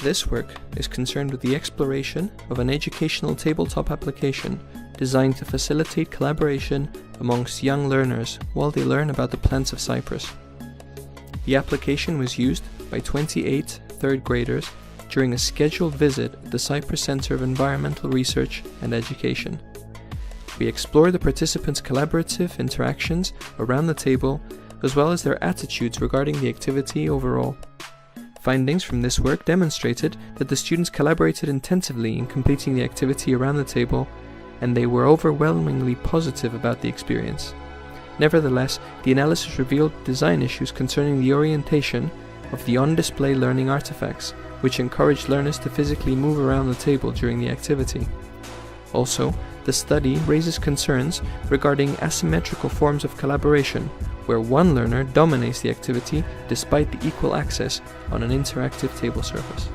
This work is concerned with the exploration of an educational tabletop application designed to facilitate collaboration amongst young learners while they learn about the plants of Cyprus. The application was used by 28 third graders during a scheduled visit at the Cyprus Center of Environmental Research and Education. We explore the participants' collaborative interactions around the table, as well as their attitudes regarding the activity overall. Findings from this work demonstrated that the students collaborated intensively in completing the activity around the table, and they were overwhelmingly positive about the experience. Nevertheless, the analysis revealed design issues concerning the orientation of the on-display learning artifacts, which encouraged learners to physically move around the table during the activity. Also, the study raises concerns regarding asymmetrical forms of collaboration, where one learner dominates the activity despite the equal access on an interactive table surface.